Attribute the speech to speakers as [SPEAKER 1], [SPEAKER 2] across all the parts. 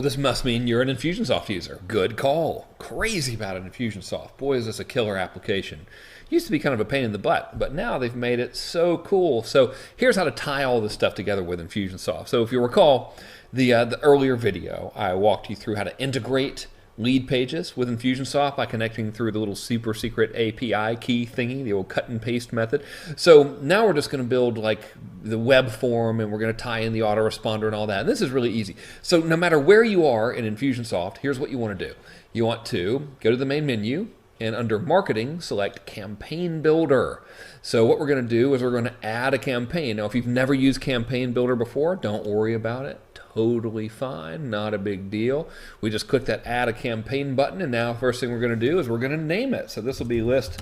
[SPEAKER 1] This must mean you're an Infusionsoft user. Good call. Crazy about an Infusionsoft. Boy, is this a killer application. Used to be kind of a pain in the butt, but now they've made it so cool. So here's how to tie all this stuff together with Infusionsoft. So if you recall the earlier video, I walked you through how to integrate lead pages with Infusionsoft by connecting through the little super secret API key thingy, the old cut and paste method. So now we're just going to build like the web form, and we're going to tie in the autoresponder and all that. And this is really easy. So no matter where you are in Infusionsoft, here's what you want to do. You want to go to the main menu, and under Marketing, select Campaign Builder. So what we're going to do is we're going to add a campaign. Now, if you've never used Campaign Builder before, don't worry about it. Totally fine, not a big deal. We just click that Add a Campaign button, and now first thing we're going to do is we're going to name it. So this will be List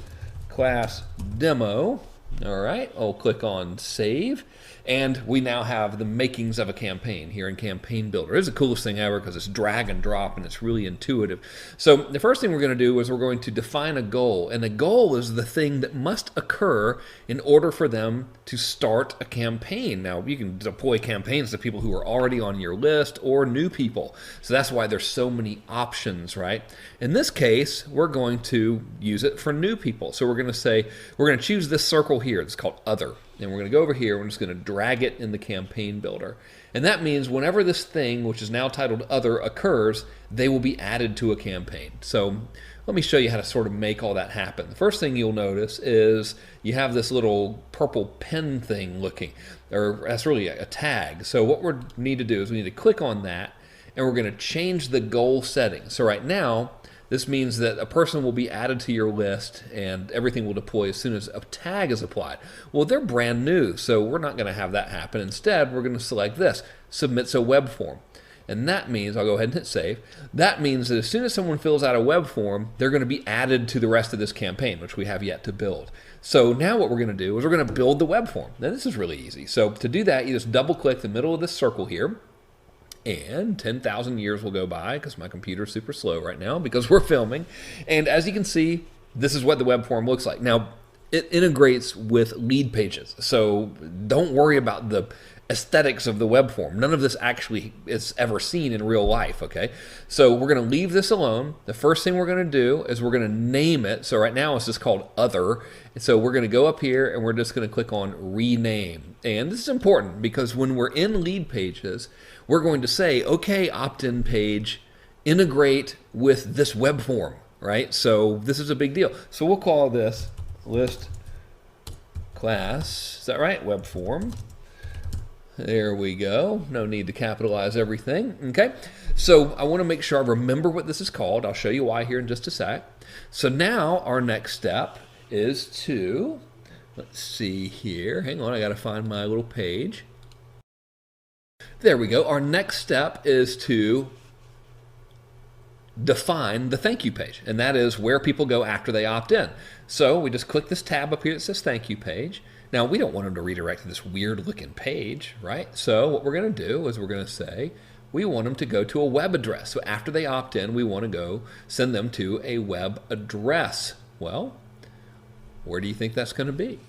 [SPEAKER 1] Class Demo. All right, I'll click on Save, and we now have the makings of a campaign here in Campaign Builder. It's the coolest thing ever because it's drag and drop and it's really intuitive. So the first thing we're going to do is we're going to define a goal, and a goal is the thing that must occur in order for them to start a campaign. Now, you can deploy campaigns to people who are already on your list or new people. So that's why there's so many options, right? In this case, we're going to use it for new people. So we're going to say, we're going to choose this circle here. It's called Other. And we're going to go over here. We're just going to drag it in the Campaign Builder. And that means whenever this thing, which is now titled Other, occurs, they will be added to a campaign. So let me show you how to sort of make all that happen. The first thing you'll notice is you have this little purple pen thing looking, or that's really a tag. So what we need to do is we need to click on that, and we're going to change the goal setting. So right now, this means that a person will be added to your list and everything will deploy as soon as a tag is applied. Well, they're brand new, so we're not going to have that happen. Instead, we're going to select this, Submits a Web Form. And that means, I'll go ahead and hit save, that means that as soon as someone fills out a web form, they're going to be added to the rest of this campaign, which we have yet to build. So now what we're going to do is we're going to build the web form. Now this is really easy. So to do that, you just double click the middle of this circle here, and 10,000 years will go by because my computer's super slow right now because we're filming. And as you can see, this is what the web form looks like. Now, it integrates with lead pages, so don't worry about the aesthetics of the web form. None of this actually is ever seen in real life, okay? So we're going to leave this alone. The first thing we're going to do is we're going to name it. So right now it's just called Other. And so we're going to go up here and we're just going to click on Rename. And this is important because when we're in lead pages, we're going to say, okay, opt-in page, integrate with this web form, right? So this is a big deal. So we'll call this List Class, is that right? Web Form. There we go. No need to capitalize everything. Okay, so I want to make sure I remember what this is called. I'll show you why here in just a sec. So now our next step is to, let's see here. Hang on, I got to find my little page. There we go. Our next step is to define the thank you page, and that is where people go after they opt in. So we just click this tab up here that says thank you page. Now we don't want them to redirect to this weird looking page, right? So what we're going to do is we're going to say we want them to go to a web address. So after they opt in, we want to go send them to a web address. Well, where do you think that's going to be?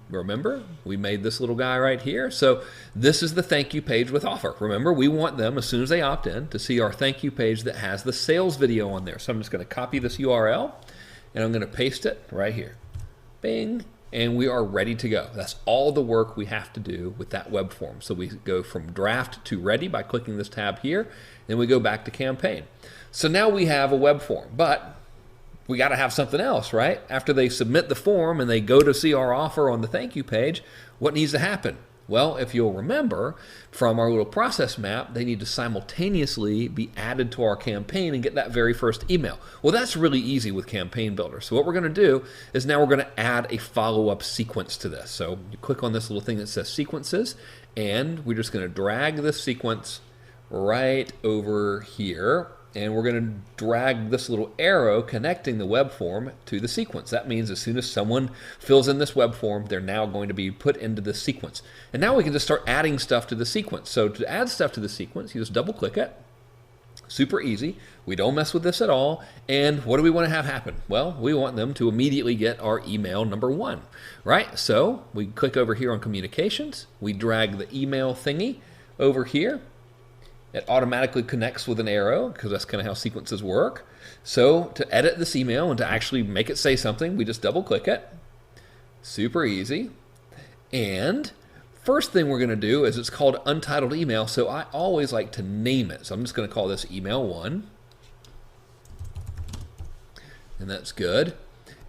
[SPEAKER 1] Remember, we made this little guy right here. So this is the thank you page with offer. Remember, we want them, as soon as they opt in, to see our thank you page that has the sales video on there. So I'm just going to copy this URL, and I'm going to paste it right here. Bing. And we are ready to go. That's all the work we have to do with that web form. So we go from draft to ready by clicking this tab here, and we go back to campaign. So now we have a web form, but we got to have something else, right? After they submit the form and they go to see our offer on the thank you page, what needs to happen? Well, if you'll remember from our little process map, they need to simultaneously be added to our campaign and get that very first email. Well, that's really easy with Campaign Builder. So what we're going to do is now we're going to add a follow-up sequence to this. So you click on this little thing that says Sequences, and we're just going to drag this sequence right over here. And we're going to drag this little arrow connecting the web form to the sequence. That means as soon as someone fills in this web form, they're now going to be put into the sequence. And now we can just start adding stuff to the sequence. So to add stuff to the sequence, you just double click it. Super easy. We don't mess with this at all. And what do we want to have happen? Well, we want them to immediately get our email number 1, right? So we click over here on communications. We drag the email thingy over here. It automatically connects with an arrow because that's kind of how sequences work. So to edit this email and to actually make it say something, we just double click it. Super easy. And first thing we're going to do is it's called untitled email. So I always like to name it. So I'm just going to call this email 1. And that's good.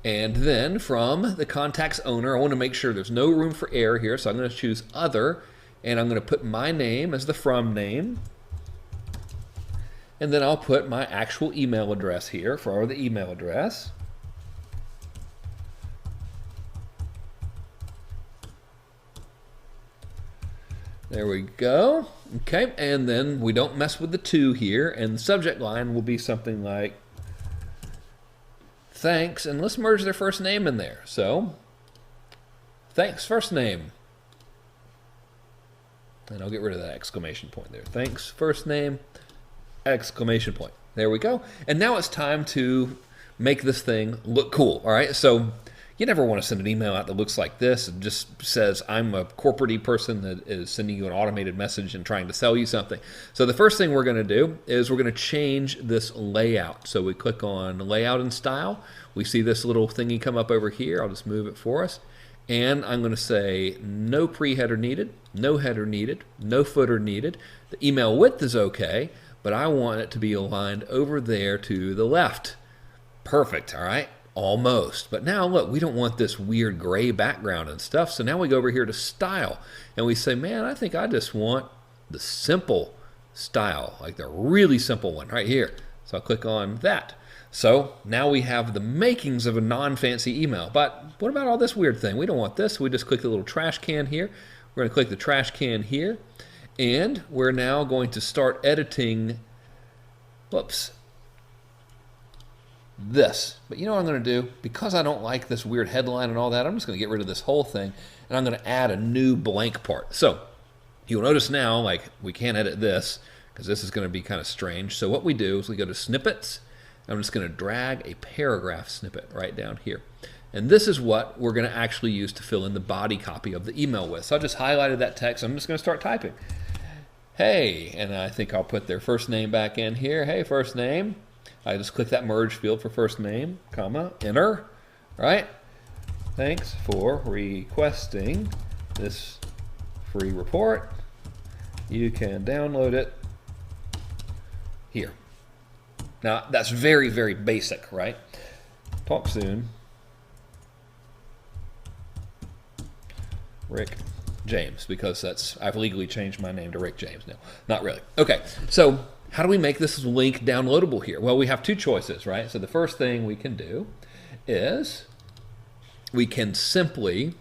[SPEAKER 1] And then from the contact's owner, I want to make sure there's no room for error here. So I'm going to choose other, and I'm going to put my name as the from name. And then I'll put my actual email address here for the email address. There we go. Okay, and then we don't mess with the 2 here, and the subject line will be something like thanks, and let's merge their first name in there. So, thanks, first name. And I'll get rid of that exclamation point there. Thanks, first name, exclamation point. There we go. And now it's time to make this thing look cool, all right? So you never want to send an email out that looks like this. It just says, I'm a corporate-y person that is sending you an automated message and trying to sell you something. So the first thing we're going to do is we're going to change this layout. So we click on Layout and Style. We see this little thingy come up over here. I'll just move it for us. And I'm going to say no pre-header needed, no header needed, no footer needed. The email width is okay, but I want it to be aligned over there to the left. Perfect, all right? Almost. But now look, we don't want this weird gray background and stuff. So now we go over here to style and we say, man, I think I just want the simple style, like the really simple one right here. So I'll click on that. So now we have the makings of a non-fancy email. But what about all this weird thing? We don't want this. We just click the little trash can here. We're going to click the trash can here. And we're now going to start editing, this. But you know what I'm going to do? Because I don't like this weird headline and all that, I'm just going to get rid of this whole thing, and I'm going to add a new blank part. So you'll notice now, like, we can't edit this because this is going to be kind of strange. So what we do is we go to snippets. I'm just going to drag a paragraph snippet right down here. And this is what we're going to actually use to fill in the body copy of the email with. So I just highlighted that text. I'm just going to start typing. Hey, and I think I'll put their first name back in here. Hey, first name. I just click that merge field for first name, comma, enter, right? Thanks for requesting this free report. You can download it here. Now, that's very, very basic, right? Talk soon. Rick James, because I've legally changed my name to Rick James now. Not really. Okay, so how do we make this link downloadable here? Well, we have 2 choices, right? So the first thing we can do is we can simply,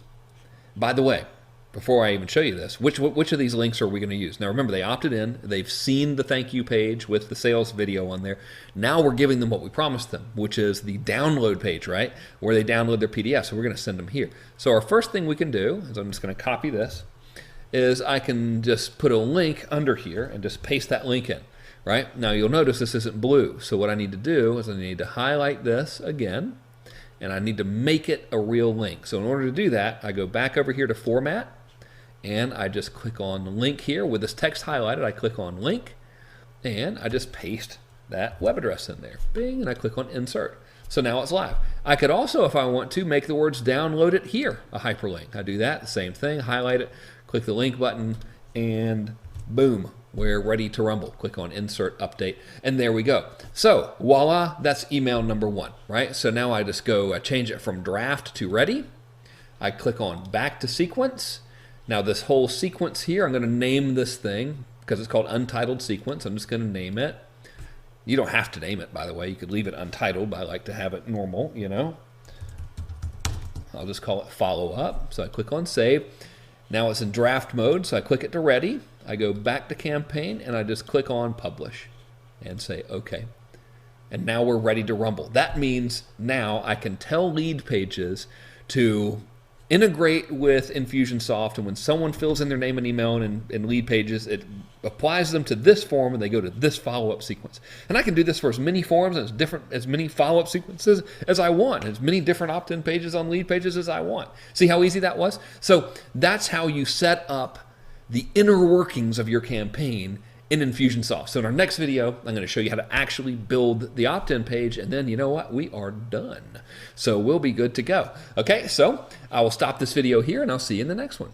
[SPEAKER 1] by the way, before I even show you this, which of these links are we going to use? Now remember, they opted in. They've seen the thank you page with the sales video on there. Now we're giving them what we promised them, which is the download page, right? Where they download their PDF. So we're going to send them here. So our first thing we can do is I'm just going to copy this, is I can just put a link under here and just paste that link in. Right? Now you'll notice this isn't blue. So what I need to do is I need to highlight this again, and I need to make it a real link. So in order to do that, I go back over here to Format, and I just click on Link here. With this text highlighted, I click on Link, and I just paste that web address in there. Bing, and I click on Insert. So now it's live. I could also, if I want to, make the words download it here a hyperlink. I do that, the same thing, highlight it, click the link button, and boom. We're ready to rumble. Click on Insert, Update, and there we go. So, voila, that's email number 1, right? So now I just go change it from draft to ready. I click on Back to Sequence. Now this whole sequence here, I'm going to name this thing because it's called Untitled Sequence. I'm just going to name it. You don't have to name it, by the way. You could leave it untitled, but I like to have it normal, you know. I'll just call it Follow Up. So I click on Save. Now it's in draft mode, so I click it to Ready. I go back to Campaign, and I just click on Publish and say OK. And now we're ready to rumble. That means now I can tell lead pages to integrate with Infusionsoft, and when someone fills in their name and email in lead pages, it applies them to this form, and they go to this follow-up sequence. And I can do this for as many forms and as many follow-up sequences as I want, as many different opt-in pages on lead pages as I want. See how easy that was? So that's how you set up the inner workings of your campaign in Infusionsoft. So in our next video, I'm going to show you how to actually build the opt-in page, and then you know what? We are done. So we'll be good to go. Okay, so I will stop this video here, and I'll see you in the next one.